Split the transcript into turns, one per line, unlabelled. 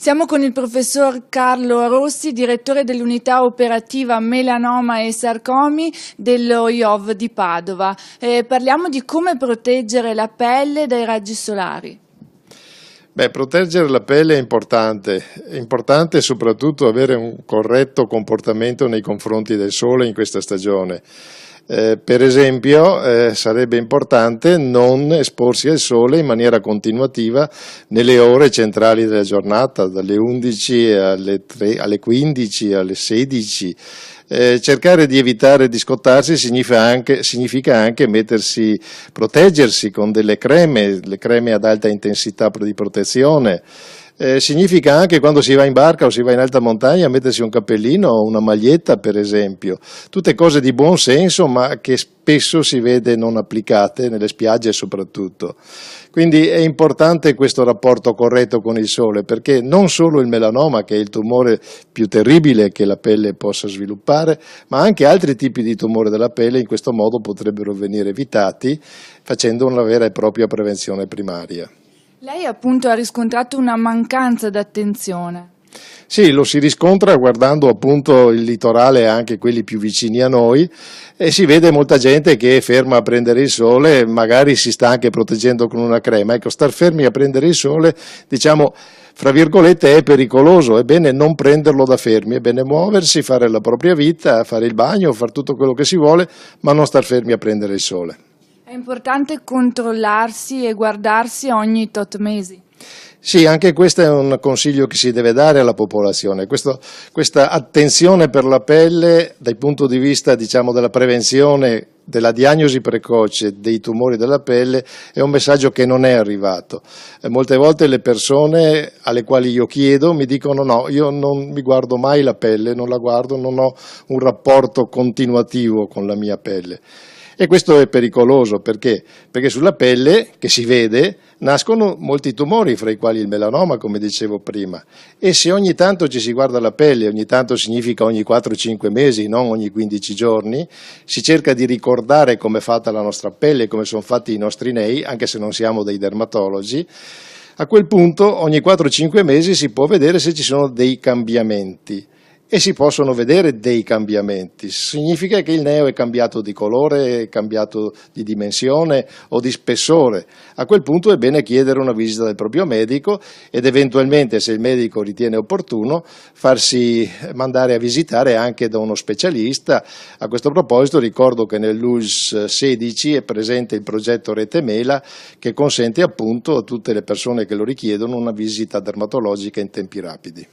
Siamo con il professor Carlo Rossi, direttore dell'unità operativa Melanoma e Sarcomi dello IOV di Padova. Parliamo di come proteggere la pelle dai raggi solari.
Proteggere la pelle è importante soprattutto avere un corretto comportamento nei confronti del sole in questa stagione. Per esempio sarebbe importante non esporsi al sole in maniera continuativa nelle ore centrali della giornata, dalle 11 alle 15, alle 16. Cercare di evitare di scottarsi significa anche proteggersi con le creme ad alta intensità di protezione. Significa anche quando si va in barca o si va in alta montagna mettersi un cappellino o una maglietta, per esempio. Tutte cose di buon senso ma che spesso si vede non applicate nelle spiagge soprattutto. Quindi è importante questo rapporto corretto con il sole, perché non solo il melanoma, che è il tumore più terribile che la pelle possa sviluppare, ma anche altri tipi di tumore della pelle in questo modo potrebbero venire evitati facendo una vera e propria prevenzione primaria.
Lei appunto ha riscontrato una mancanza d'attenzione.
Sì, lo si riscontra guardando appunto il litorale e anche quelli più vicini a noi e si vede molta gente che è ferma a prendere il sole, magari si sta anche proteggendo con una crema. Ecco, star fermi a prendere il sole, diciamo, fra virgolette, è pericoloso, è bene non prenderlo da fermi, è bene muoversi, fare la propria vita, fare il bagno, fare tutto quello che si vuole, ma non star fermi a prendere il sole.
È importante controllarsi e guardarsi ogni tot mesi.
Sì, anche questo è un consiglio che si deve dare alla popolazione, questa attenzione per la pelle dal punto di vista, diciamo, della prevenzione, della diagnosi precoce dei tumori della pelle è un messaggio che non è arrivato. Molte volte le persone alle quali io chiedo mi dicono no, io non mi guardo mai la pelle, non la guardo, non ho un rapporto continuativo con la mia pelle. E questo è pericoloso perché sulla pelle, che si vede, nascono molti tumori, fra i quali il melanoma, come dicevo prima. E se ogni tanto ci si guarda la pelle, ogni tanto significa ogni 4-5 mesi, non ogni 15 giorni, si cerca di ricordare come è fatta la nostra pelle, come sono fatti i nostri nei, anche se non siamo dei dermatologi, a quel punto ogni 4-5 mesi si può vedere se ci sono dei cambiamenti. E si possono vedere dei cambiamenti, significa che il neo è cambiato di colore, è cambiato di dimensione o di spessore. A quel punto è bene chiedere una visita del proprio medico ed eventualmente, se il medico ritiene opportuno, farsi mandare a visitare anche da uno specialista. A questo proposito ricordo che nel LULS 16 è presente il progetto Rete Mela che consente appunto a tutte le persone che lo richiedono una visita dermatologica in tempi rapidi.